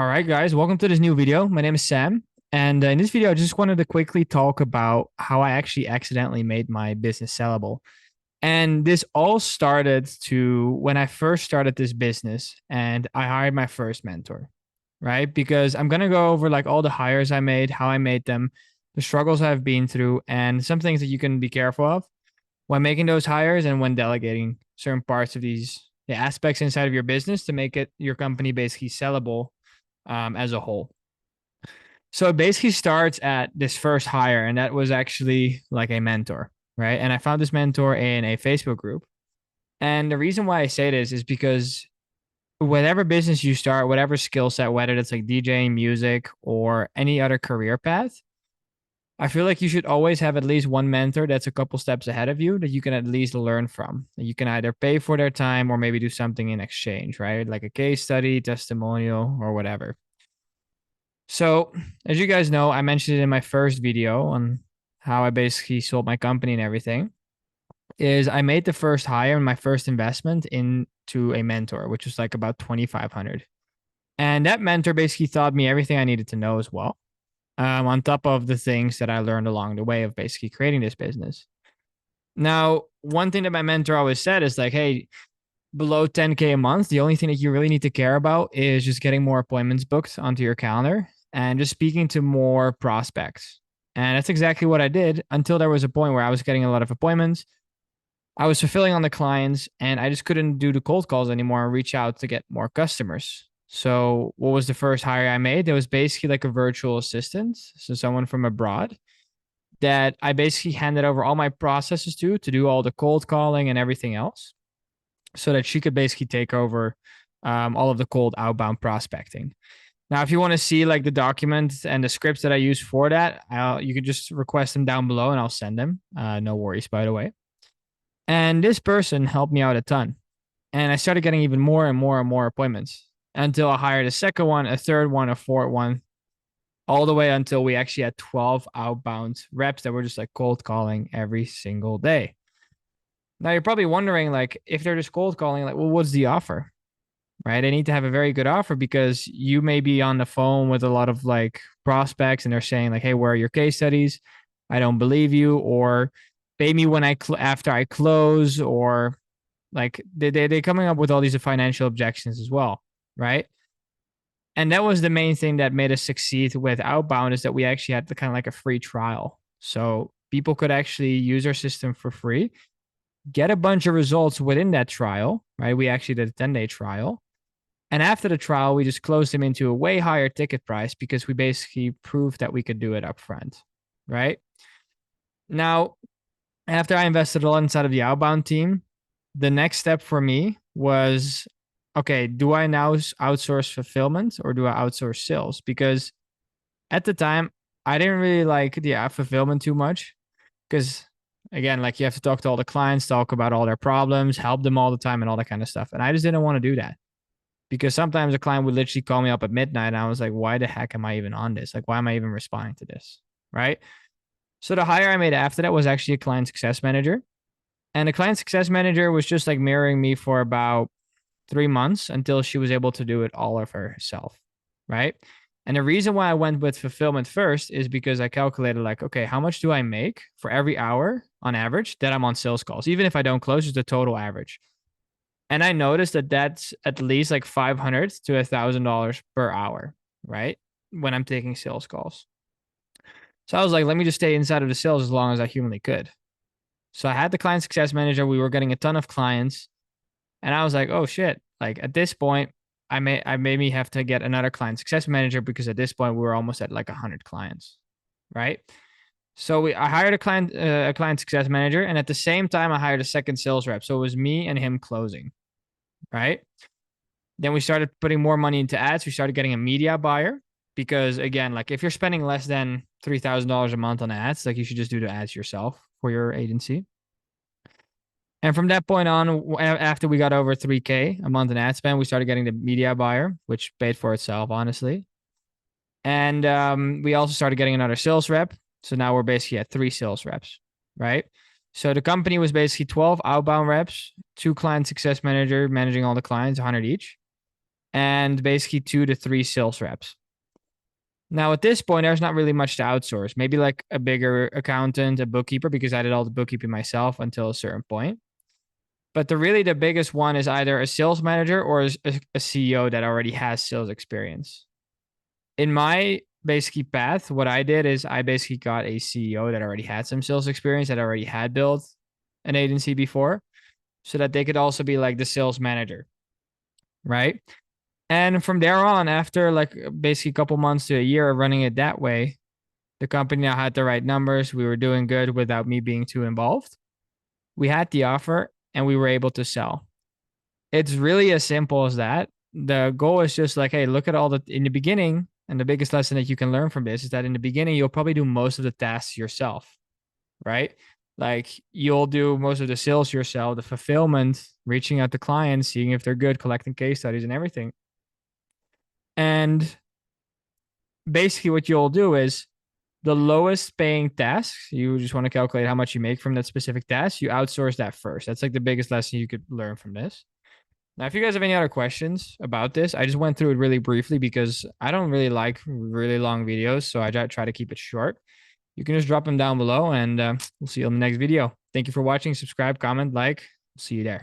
All right, guys, welcome to this new video. My name is Sam. And in this video, I just wanted to quickly talk about how I actually accidentally made my business sellable. And this all started to when I first started this business and I hired my first mentor, right? Because I'm going to go over like all the hires I made, how I made them, the struggles I've been through, and some things that you can be careful of when making those hires and when delegating certain parts of these the aspects inside of your business to make it your company basically sellable as a whole. So it basically starts at this first hire, and that was actually like a mentor, right? And I found this mentor in a Facebook group. And the reason why I say this is because whatever business you start, whatever skill set, whether it's like DJing, music, or any other career path, I feel like you should always have at least one mentor that's a couple steps ahead of you that you can at least learn from. You can either pay for their time or maybe do something in exchange, right? Like a case study, testimonial, or whatever. So, as you guys know, I mentioned it in my first video on how I basically sold my company and everything. Is I made the first hire and my first investment into a mentor, which was like about 2,500. And that mentor basically taught me everything I needed to know as well, on top of the things that I learned along the way of basically creating this business. Now, one thing that my mentor always said is like, hey, below 10K a month, the only thing that you really need to care about is just getting more appointments booked onto your calendar and just speaking to more prospects. And that's exactly what I did until there was a point where I was getting a lot of appointments. I was fulfilling on the clients and I just couldn't do the cold calls anymore and reach out to get more customers. So, what was the first hire I made? It was basically like a virtual assistant. So, someone from abroad that I basically handed over all my processes to do all the cold calling and everything else so that she could basically take over all of the cold outbound prospecting. Now, if you want to see like the documents and the scripts that I use for that, you can just request them down below and I'll send them. No worries, by the way. And this person helped me out a ton. And I started getting even more and more and more appointments until I hired a second one, a third one, a fourth one, all the way until we actually had 12 outbound reps that were just like cold calling every single day. Now you're probably wondering, like, if they're just cold calling, like, well, what's the offer? Right? They need to have a very good offer because you may be on the phone with a lot of like prospects and they're saying like, hey, where are your case studies? I don't believe you, or pay me when after I close, or like they coming up with all these financial objections as well, right? And that was the main thing that made us succeed with outbound is that we actually had the kind of like a free trial, so people could actually use our system for free, get a bunch of results within that trial, right? We actually did a 10-day trial. And after the trial, we just closed them into a way higher ticket price because we basically proved that we could do it upfront, right? Now, after I invested a lot inside of the outbound team, the next step for me was, okay, do I now outsource fulfillment or do I outsource sales? Because at the time, I didn't really like the fulfillment too much because, again, like you have to talk to all the clients, talk about all their problems, help them all the time and all that kind of stuff. And I just didn't want to do that because sometimes a client would literally call me up at midnight and I was like, why the heck am I even on this? Like, why am I even responding to this? Right. So the hire I made after that was actually a client success manager. And the client success manager was just like mirroring me for about 3 months until she was able to do it all of herself. Right. And the reason why I went with fulfillment first is because I calculated like, okay, how much do I make for every hour on average that I'm on sales calls? Even if I don't close, it's the total average. And I noticed that that's at least like $500 to $1,000 per hour, right? When I'm taking sales calls. So I was like, let me just stay inside of the sales as long as I humanly could. So I had the client success manager. We were getting a ton of clients. And I was like, oh shit. Like at this point, I maybe have to get another client success manager because at this point we were almost at like 100 clients, right? So I hired a client success manager, and at the same time I hired a second sales rep. So it was me and him closing, right? Then we started putting more money into ads. We started getting a media buyer because, again, like if you're spending less than $3,000 a month on ads, like you should just do the ads yourself for your agency. And from that point on, after we got over 3K a month in ad spend, we started getting the media buyer, which paid for itself, honestly. And we also started getting another sales rep. So now we're basically at 3 sales reps, right? So the company was basically 12 outbound reps, 2 client success manager managing all the clients, 100 each. and basically 2 to 3 sales reps. Now, at this point, there's not really much to outsource. Maybe like a bigger accountant, a bookkeeper, because I did all the bookkeeping myself until a certain point. But the biggest one is either a sales manager or a CEO that already has sales experience. In my basically path, what I did is I basically got a CEO that already had some sales experience, that already had built an agency before, so that they could also be like the sales manager, right? And from there on, after like basically a couple months to a year of running it that way, the company now had the right numbers. We were doing good without me being too involved. We had the offer and we were able to sell. It's really as simple as that. The goal is just like, hey, look at all the in the beginning. And the biggest lesson that you can learn from this is that in the beginning, you'll probably do most of the tasks yourself, right? Like you'll do most of the sales yourself, the fulfillment, reaching out to clients, seeing if they're good, collecting case studies and everything. And basically, what you'll do is the lowest paying tasks, you just want to calculate how much you make from that specific task, you outsource that first. That's like the biggest lesson you could learn from this. Now, if you guys have any other questions about this, I just went through it really briefly because I don't really like really long videos. So I try to keep it short. You can just drop them down below and we'll see you on the next video. Thank you for watching. Subscribe, comment, like. See you there.